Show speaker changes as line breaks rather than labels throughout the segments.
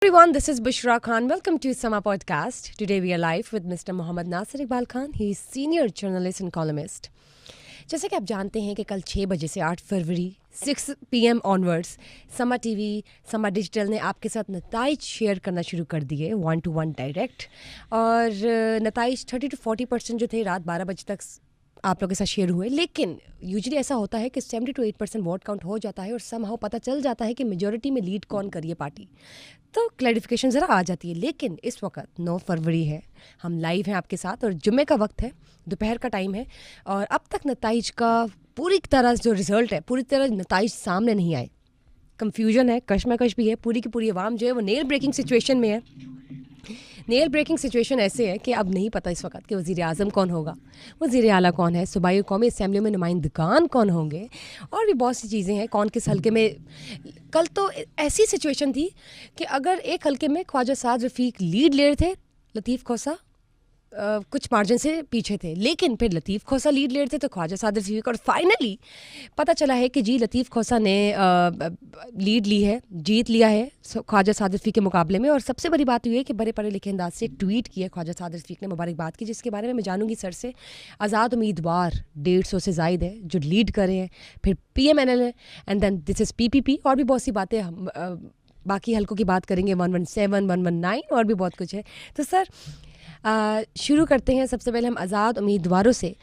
Everyone, this is Bushra Khan. Welcome to Sama Podcast. Today we are live with Mr. Mohammad Nasir Iqbal Khan. He is senior journalist and columnist. जैसे कि आप जानते हैं कि कल 6 बजे से 8 फरवरी 6 PM ऑनवर्ड्स समा टीवी, समा डिजिटल ने आपके साथ नताइज शेयर करना शुरू कर दिए 1 to 1 डायरेक्ट। और नताइज 30 to 40% जो थे रात 12 बजे तक आप लोगों के साथ शेयर हुए। लेकिन यूजुअली ऐसा होता है कि 70 to 8% वोट काउंट हो जाता है और समहाउ पता चल जाता है कि मेजॉरिटी में लीड कौन करिए पार्टी, तो क्लैरिफिकेशन ज़रा आ जाती है। लेकिन इस वक्त 9 फरवरी है, हम लाइव हैं आपके साथ और जुम्मे का वक्त है, दोपहर का टाइम है और अब तक नताइज का पूरी तरह जो रिज़ल्ट है, पूरी तरह नताइज सामने नहीं आए। कंफ्यूजन है, कशमकश भी है, पूरी की पूरी आवाम जो है वो नेल ब्रेकिंग सिचुएशन में है। नेल ब्रेकिंग सिचुएशन ऐसे है कि अब नहीं पता इस वक्त कि वज़ीर आज़म कौन होगा, वज़ीर आला कौन है, सूबाई कौमी असम्बली में नुमाइंदगान कौन होंगे और भी बहुत सी चीज़ें हैं, कौन किस हल्के में। कल तो ऐसी सिचुएशन थी कि अगर एक हल्के में ख्वाजा साद रफ़ीक लीड ले रहे थे, लतीफ़ खोसा कुछ मार्जिन से पीछे थे, लेकिन फिर लतीफ़ खोसा लीड ले रहे थे तो ख्वाजा साद रफ़ीक, और फाइनली पता चला है कि जी लतीफ़ खोसा ने लीड ली है, जीत लिया है ख्वाजा साद रफ़ीक के मुकाबले में। और सबसे बड़ी बात ये है कि बड़े पढ़े लिखे अंदाज से एक ट्वीट किया ख्वाजा साद रफ़ीक ने, मुबारकबाद की, जिसके बारे में मैं जानूंगी सर से। आज़ाद उम्मीदवार 150 से ज़ायद है जो लीड कर रहे हैं, फिर PMNL है and then this is PPP, और भी बहुत सी बातें हम बाकी हल्कों की बात करेंगे, 117, 119 और भी बहुत कुछ है। तो सर शुरू करते हैं। सबसे पहले हम आज़ाद उम्मीदवारों से।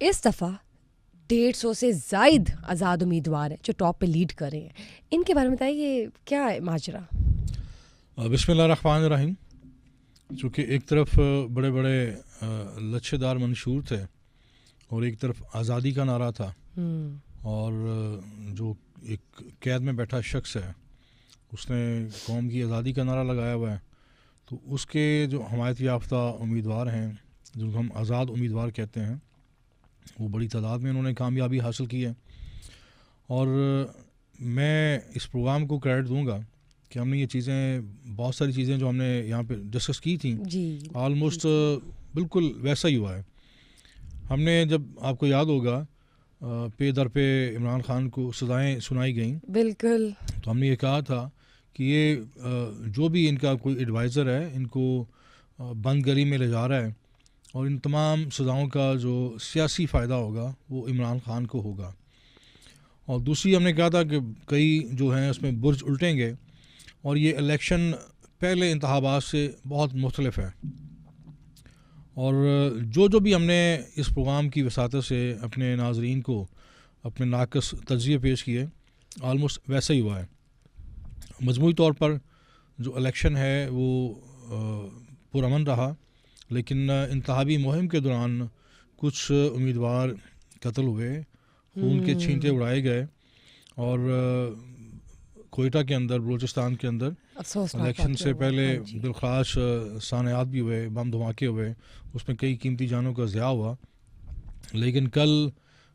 इस दफ़ा 150 से ज़ायद आज़ाद उम्मीदवार हैं जो टॉप पे लीड कर रहे हैं, इनके बारे में बताइए क्या है माजरा।
बिस्मिल्लाहिर्रहमानिर्रहीम। चूँकि एक तरफ बड़े बड़े लच्छेदार मंशूर थे और एक तरफ आज़ादी का नारा था, और जो एक कैद में बैठा शख्स है उसने कौम की आज़ादी का नारा लगाया हुआ है, तो उसके जो हमायत याफ्ता उम्मीदवार हैं, जो हम आज़ाद उम्मीदवार कहते हैं, वो बड़ी तादाद में उन्होंने कामयाबी हासिल की है। और मैं इस प्रोग्राम को क्रेडिट दूंगा कि हमने ये चीज़ें, बहुत सारी चीज़ें जो हमने यहाँ पे डिस्कस की थी, ऑलमोस्ट बिल्कुल वैसा ही हुआ है। हमने, जब आपको याद होगा, पे दर पे इमरान खान को सज़ाएँ सुनाई गई, बिल्कुल, तो हमने ये कहा था कि ये जो भी इनका कोई एडवाइज़र है इनको बंद गली में ले जा रहा है, और इन तमाम सज़ाओं का जो सियासी फ़ायदा होगा वो इमरान खान को होगा। और दूसरी हमने कहा था कि कई जो हैं उसमें बुर्ज उल्टेंगे, और ये इलेक्शन पहले इंतखाबात से बहुत मुख्तलिफ है। और जो भी हमने इस प्रोग्राम की वसातत से अपने नाज़रीन को अपने नाक़िस तज्ज़िये पेश किए, ऑलमोस्ट वैसा ही हुआ है। मजमूई तौर पर जो इलेक्शन है वो पुरअमन रहा, लेकिन इंतखाबी मुहिम के दौरान कुछ उम्मीदवार कत्ल हुए, खून के छींटे उड़ाए गए, और कोयटा के अंदर, बलूचिस्तान के अंदर इलेक्शन से पहले बिलखास सानियात भी हुए, बम धमाके हुए, उसमें कई कीमती जानों का ज़िया हुआ। लेकिन कल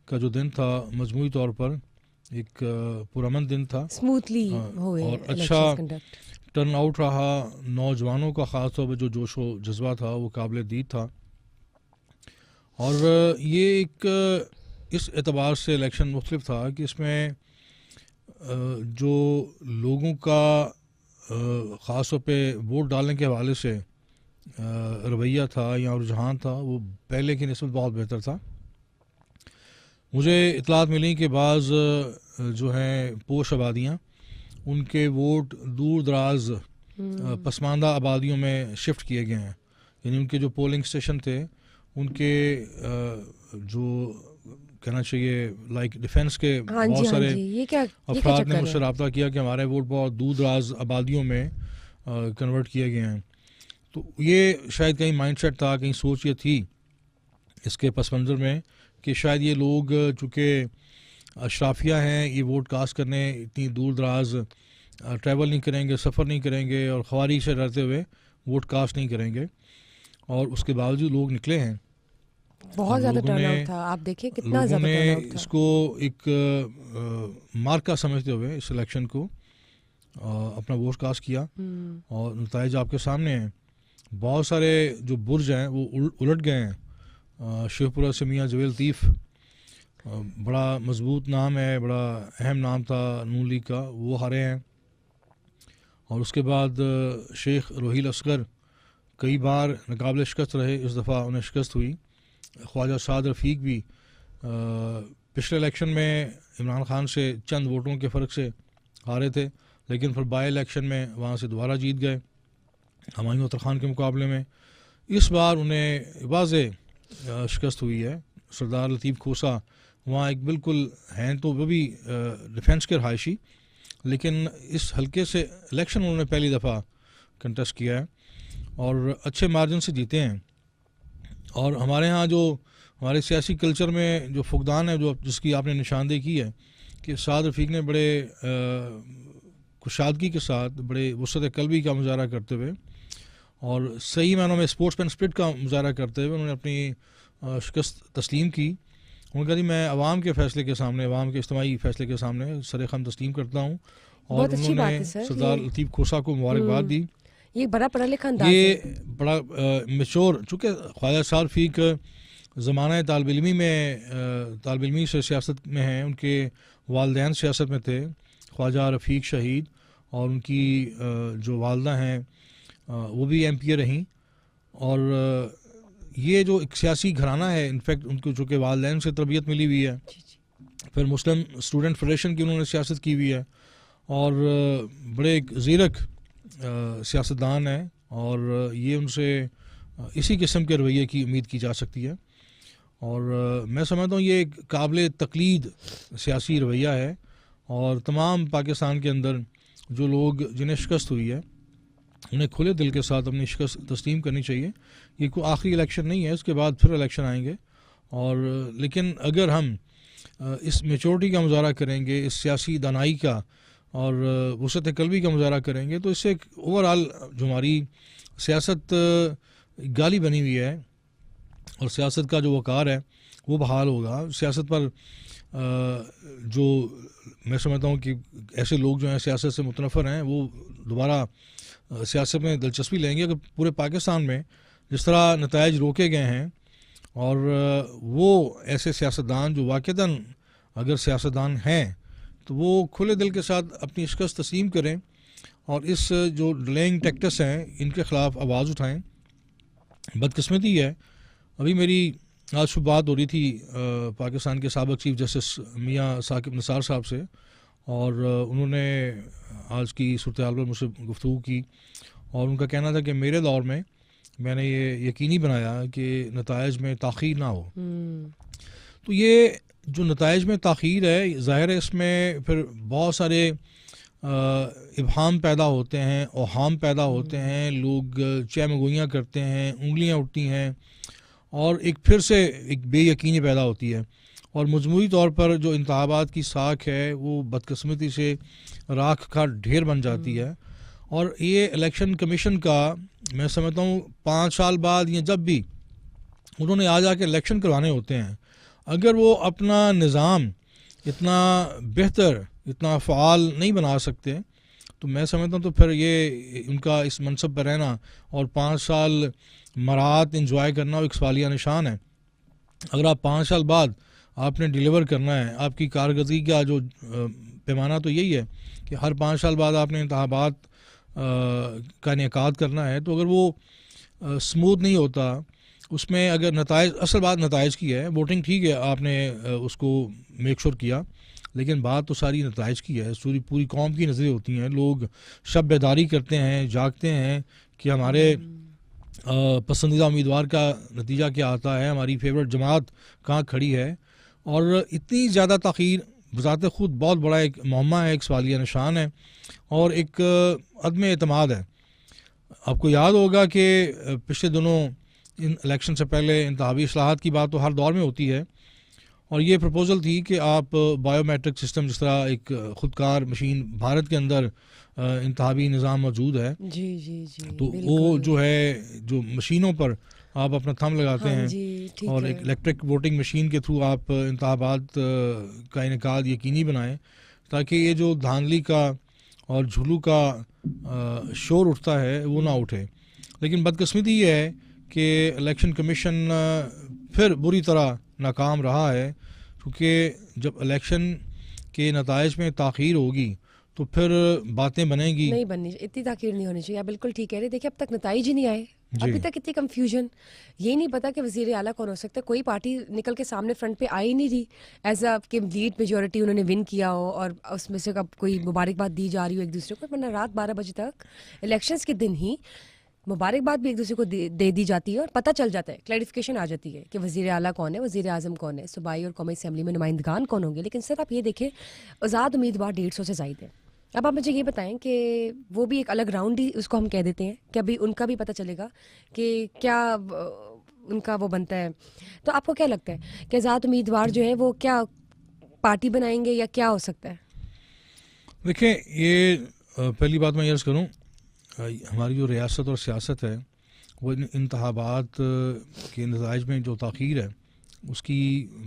का जो दिन था मजमूई तौर पर एक पुरअमन दिन था, स्मूथली और अच्छा टर्न आउट रहा। नौजवानों का ख़ास तौर पर जो जोश व जज्बा था वो काबिल दीद था। और ये एक इस एतबार से इलेक्शन मुख्तलिफ था कि इसमें जो लोगों का ख़ास तौर पे वोट डालने के हवाले से रवैया था या रुझान था, वो पहले की निस्बत बहुत बेहतर था। मुझे इतलात मिली कि बाज़ जो हैं पोश आबादियाँ, उनके वोट दूर दराज पसमानदा आबादियों में शिफ्ट किए गए हैं, यानी उनके जो पोलिंग स्टेशन थे उनके जो कहना चाहिए लाइक डिफेंस के बहुत सारे अफराद ने मुझसे रब्ता किया कि हमारे वोट बहुत दूर दराज आबादियों में कन्वर्ट किए गए हैं। तो ये शायद कहीं माइंडसेट था, कहीं सोच ये थी इसके पस मंज़र में कि शायद ये लोग चूँकि अशराफिया हैं, ये वोट कास्ट करने इतनी दूर दराज ट्रैवल नहीं करेंगे, सफ़र नहीं करेंगे, और ख़वारीज से डरते हुए वोट कास्ट नहीं करेंगे। और उसके बावजूद लोग निकले हैं, बहुत ज़्यादा टर्नआउट था। आप देखिए कितना ज़्यादा टर्नआउट था। इसको एक मार्का समझते हुए इस इलेक्शन को अपना वोट कास्ट किया, और नताइज आपके सामने हैं। बहुत सारे जो बुर्ज हैं वो उलट गए हैं। शेखपुरा से मियाँ जवेल लतीफ़, बड़ा मजबूत नाम है, बड़ा अहम नाम था नून लीग का, वो हारे हैं। और उसके बाद शेख रोहिल असगर कई बार नाकाबिल शिकस्त रहे, इस दफ़ा उन्हें शिकस्त हुई। ख्वाजा साद रफ़ीक भी पिछले इलेक्शन में इमरान खान से चंद वोटों के फ़र्क से हारे थे, लेकिन फिर बाई इलेक्शन में वहाँ से दोबारा जीत गए हमायूं अख्तर ख़ान के मुकाबले में। इस बार उन्हें वाज़ेह शिकस्त हुई है। सरदार लतीफ़ खोसा वहाँ एक बिल्कुल हैं तो वो भी डिफेंस के रहायशी, लेकिन इस हल्के से इलेक्शन उन्होंने पहली दफ़ा कंटेस्ट किया है और अच्छे मार्जिन से जीते हैं। और हमारे यहाँ जो हमारे सियासी कल्चर में जो फुकदान है, जो जिसकी आपने निशानदेही की है कि साद रफ़ीक ने बड़े कुशादगी के साथ, बड़े वसअत क़ल्बी का मुजाहरा करते हुए और सही मानों में स्पोर्ट्समैन स्पिरिट का मुजाहरा करते हुए उन्होंने अपनी शिकस्त तस्लीम की। उन्होंने कहा जी मैं अवाम के फ़ैसले के सामने, अवाम के इज्तिमाई फ़ैसले के सामने सरेखम तस्लीम करता हूँ। और उन्होंने सरदार लतीफ़ खोसा को मुबारकबाद दी।
ये बड़ा पढ़ा लिखा अंदाज़
ये
है।
बड़ा मैच्योर, चूँकि ख्वाजा साद रफ़ीक ज़माना तालिब इल्मी से सियासत में हैं, उनके वालिदैन सियासत में थे, ख्वाजा रफ़ीक शहीद, और उनकी जो वालदा हैं वो भी MP रहीं। और ये जो एक सियासी घराना है, इनफैक्ट उनको चूँकि वालिदैन से तरबियत मिली हुई है, फिर मुस्लिम स्टूडेंट फेडरेशन की उन्होंने सियासत की हुई है और बड़े एक ज़ीरक सियासतदान है और ये उनसे इसी किस्म के रवैये की उम्मीद की जा सकती है। और मैं समझता हूँ ये एक काबिल तकलीद सियासी रवैया है और तमाम पाकिस्तान के अंदर जो लोग जिन्हें शिकस्त हुई है उन्हें खुले दिल के साथ अपनी शिकस्त तस्लीम करनी चाहिए। ये कोई आखिरी इलेक्शन नहीं है, इसके बाद फिर इलेक्शन आएंगे। और लेकिन अगर हम इस मेचोरिटी का मुजाहरा करेंगे, इस सियासी दानाई का और वसअत क़ल्बी का मुजाहरा करेंगे, तो इससे एक ओवरऑल जो हमारी सियासत गाली बनी हुई है और सियासत का जो वक़ार है वो बहाल होगा। सियासत पर जो मैं समझता हूँ कि ऐसे लोग जो हैं सियासत से मुतनफ़र हैं, वो दोबारा सियासत में दिलचस्पी लेंगे। अगर पूरे पाकिस्तान में जिस तरह नताइज रोके गए हैं और वो ऐसे सियासतदान जो वाक़ईतन अगर सियासतदान हैं तो वो खुले दिल के साथ अपनी शिकस्त तस्लीम करें और इस जो डिलेइंग टैक्टिक्स हैं इनके ख़िलाफ़ आवाज़ उठाएं। बदकिस्मती है, अभी मेरी आज सुबह बात हो रही थी पाकिस्तान के साबिक़ चीफ जस्टिस मियाँ साकिब निसार साहब से और उन्होंने आज की सूरत हाल पर मुझसे गुफ्तगू की और उनका कहना था कि मेरे दौर में मैंने ये यकीनी बनाया कि नताइज में ताख़ीर ना हो। तो ये जो नताइज में ताख़ीर है, ज़ाहिर है इसमें फिर बहुत सारे इब्हाम पैदा होते हैं, ओहाम पैदा होते हैं, लोग चहमगोइयाँ करते हैं, उंगलियाँ उठती हैं और एक फिर से एक बेयकीनी पैदा होती है और मजमूई तौर पर जो इंतखाबात की साख है वो बदकिस्मती से राख का ढेर बन जाती है। और ये इलेक्शन कमीशन का मैं समझता हूँ 5 साल बाद या जब भी उन्होंने आ जाके इलेक्शन करवाने होते हैं, अगर वो अपना निज़ाम इतना बेहतर, इतना फ़ाल नहीं बना सकते तो मैं समझता हूँ तो फिर ये उनका इस मनसब पर रहना और 5 साल मराहत इंजॉय करना वो एक सवालिया निशान है। अगर आप 5 साल बाद आपने डिलीवर करना है, आपकी कारकर्दगी का जो पैमाना तो यही है कि हर 5 साल बाद आपने इंतखाबात का इनेकाद करना है, तो अगर वो स्मूथ नहीं होता, उसमें अगर नताइज, असल बात नताइज की है, वोटिंग ठीक है आपने उसको मेक श्योर किया, लेकिन बात तो सारी नताइज की है। पूरी कौम की नज़रें होती हैं, लोग शब बेदारी करते हैं, जागते हैं कि हमारे पसंदीदा उम्मीदवार का नतीजा क्या आता है, हमारी फेवरेट जमात कहाँ खड़ी है। और इतनी ज़्यादा ताख़ीर बज़ात ख़ुद बहुत बड़ा एक मुअम्मा है, एक सवालिया निशान है और एक अदम एतमाद है। आपको याद होगा कि पिछले दिनों इन इलेक्शन से पहले इंतखाबी इस्लाहात की बात तो हर दौर में होती है और ये प्रपोज़ल थी कि आप बायोमेट्रिक सिस्टम, जिस तरह एक ख़ुदकार मशीन भारत के अंदर इंतखाबी निज़ाम मौजूद है,
जी
तो वो जो है जो मशीनों पर आप अपना थंब लगाते हैं और एक इलेक्ट्रिक वोटिंग मशीन के थ्रू आप इंतखाबात का इनेकाद यकीनी बनाएं ताकि ये जो धांधली का और झुलू का शोर उठता है वो ना उठे। लेकिन बदकिस्मती ये है कि इलेक्शन कमीशन फिर बुरी तरह नाकाम रहा है, क्योंकि जब इलेक्शन के नताइज में ताख़ीर होगी तो फिर बातें बनेंगी।
नहीं बननी, इतनी ताकीर नहीं होनी चाहिए। आप बिल्कुल ठीक कह रहे। देखिए, अब तक नताइज ही नहीं आए,
जी।
अभी तक इतनी कंफ्यूजन, ये नहीं पता कि वज़ीर आला कौन हो सकता है। कोई पार्टी निकल के सामने फ्रंट पे आ ही नहीं रही एज अ कि लीड मेजोरिटी उन्होंने विन किया हो और उसमें से कब कोई मुबारकबाद दी जा रही हो एक दूसरे को। वरना रात 12 बजे तक इलेक्शंस के दिन ही मुबारकबाद भी एक दूसरे को दे दी जाती है और पता चल जाता है, क्लैरिफिकेशन आ जाती है कि वज़ीर आला कौन है, वज़ीर आज़म कौन है, सूबाई और कौमी असम्बली में नुमाइंदगान कौन होंगे। लेकिन सर आप ये देखें, आज़ाद उम्मीदवार 150 से ज़ायद है। अब आप मुझे ये बताएं कि वो भी एक अलग राउंड ही उसको हम कह देते हैं कि अभी उनका भी पता चलेगा कि क्या उनका वो बनता है। तो आपको क्या लगता है कि आज़ाद उम्मीदवार जो है वो क्या पार्टी बनाएंगे या क्या हो सकता है?
देखिए, ये पहली बात मैं ये अर्ज़ करूँ, हमारी जो रियासत और सियासत है वो इन इंतखाबात के नताइज में जो ताख़ीर है उसकी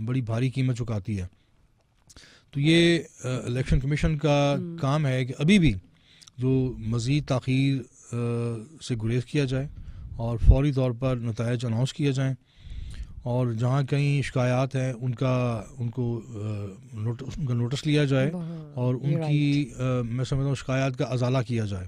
बड़ी भारी कीमत चुकाती है। तो ये इलेक्शन कमीशन का काम है कि अभी भी जो मज़ीद ताख़ीर से गुरेज किया जाए और फौरी तौर पर नताइज अनाउंस किए जाएँ, और जहाँ कहीं शिकायत हैं उनको उनका नोटिस लिया जाए और
ये
उनकी मैं समझता हूँ शिकायत का अजाला किया जाए।